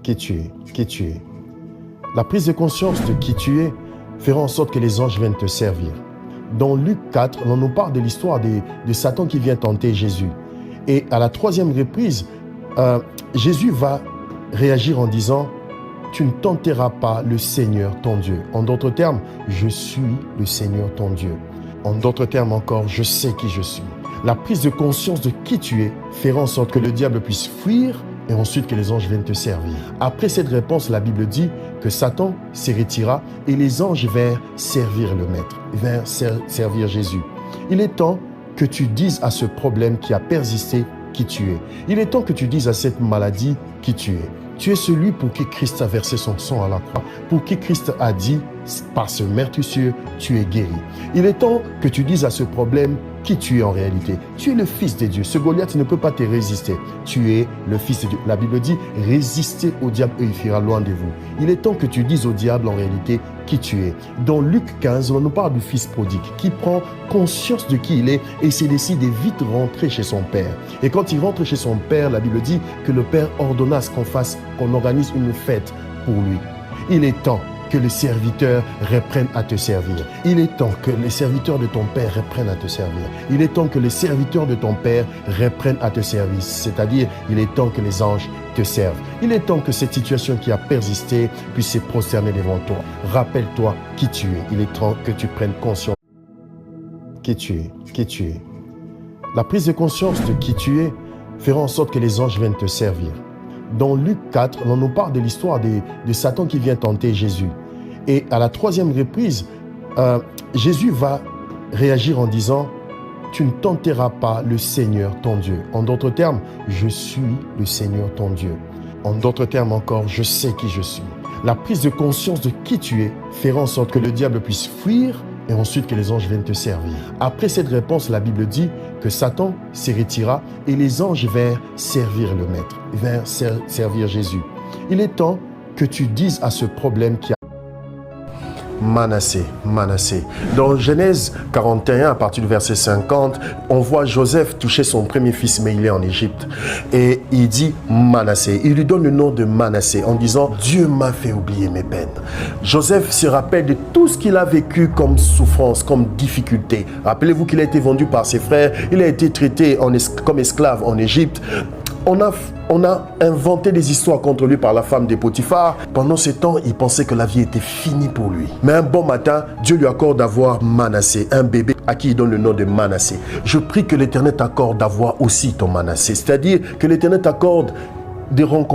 qui tu es, qui tu es. La prise de conscience de qui tu es fera en sorte que les anges viennent te servir. Dans Luc 4, on nous parle de l'histoire de Satan qui vient tenter Jésus. Et à la troisième reprise, Jésus va réagir en disant « Tu ne tenteras pas le Seigneur ton Dieu ». En d'autres termes, « Je suis le Seigneur ton Dieu ». En d'autres termes encore, « Je sais qui je suis ». La prise de conscience de qui tu es fera en sorte que le diable puisse fuir et ensuite que les anges viennent te servir. Après cette réponse, la Bible dit que Satan se retira et les anges vinrent servir le Maître, vinrent servir Jésus. Il est temps que tu dises à ce problème qui a persisté qui tu es. Il est temps que tu dises à cette maladie qui tu es. Tu es celui pour qui Christ a versé son sang à la croix, pour qui Christ a dit, par ce meurtrissure, tu es guéri. Il est temps que tu dises à ce problème qui tu es en réalité. Tu es le Fils de Dieu. Ce Goliath ne peut pas te résister. Tu es le Fils de Dieu. La Bible dit, résistez au diable et il fuira loin de vous. Il est temps que tu dises au diable en réalité qui tu es. Dans Luc 15, on nous parle du Fils prodigue qui prend conscience de qui il est et se décide de vite rentrer chez son Père. Et quand il rentre chez son Père, la Bible dit que le Père ordonna qu'on organise une fête pour lui. Il est temps que les serviteurs reprennent à te servir. Il est temps que les serviteurs de ton Père reprennent à te servir. Il est temps que les serviteurs de ton Père reprennent à te servir. C'est-à-dire, il est temps que les anges te servent. Il est temps que cette situation qui a persisté puisse se prosterner devant toi. Rappelle-toi qui tu es. Il est temps que tu prennes conscience qui tu es, qui tu es. La prise de conscience de qui tu es fera en sorte que les anges viennent te servir. Dans Luc 4, on nous parle de l'histoire de Satan qui vient tenter Jésus. Et à la troisième reprise, Jésus va réagir en disant « Tu ne tenteras pas le Seigneur ton Dieu ». En d'autres termes, « Je suis le Seigneur ton Dieu ». En d'autres termes encore, « Je sais qui je suis ». La prise de conscience de qui tu es fera en sorte que le diable puisse fuir et ensuite que les anges viennent te servir. Après cette réponse, la Bible dit que Satan se retira et les anges vinrent servir le Maître, vinrent servir Jésus. Il est temps que tu dises à ce problème qui a Manassé. Dans Genèse 41, à partir du verset 50, on voit Joseph toucher son premier fils, mais il est en Égypte. Et il dit Manassé. Il lui donne le nom de Manassé en disant « Dieu m'a fait oublier mes peines ». Joseph se rappelle de tout ce qu'il a vécu comme souffrance, comme difficulté. Rappelez-vous qu'il a été vendu par ses frères, il a été traité comme esclave en Égypte. On a inventé des histoires contre lui par la femme de Potiphar. Pendant ce temps, il pensait que la vie était finie pour lui. Mais un bon matin, Dieu lui accorde d'avoir Manassé, un bébé à qui il donne le nom de Manassé. Je prie que l'Éternel t'accorde d'avoir aussi ton Manassé. C'est-à-dire que l'Éternel t'accorde des rencontres.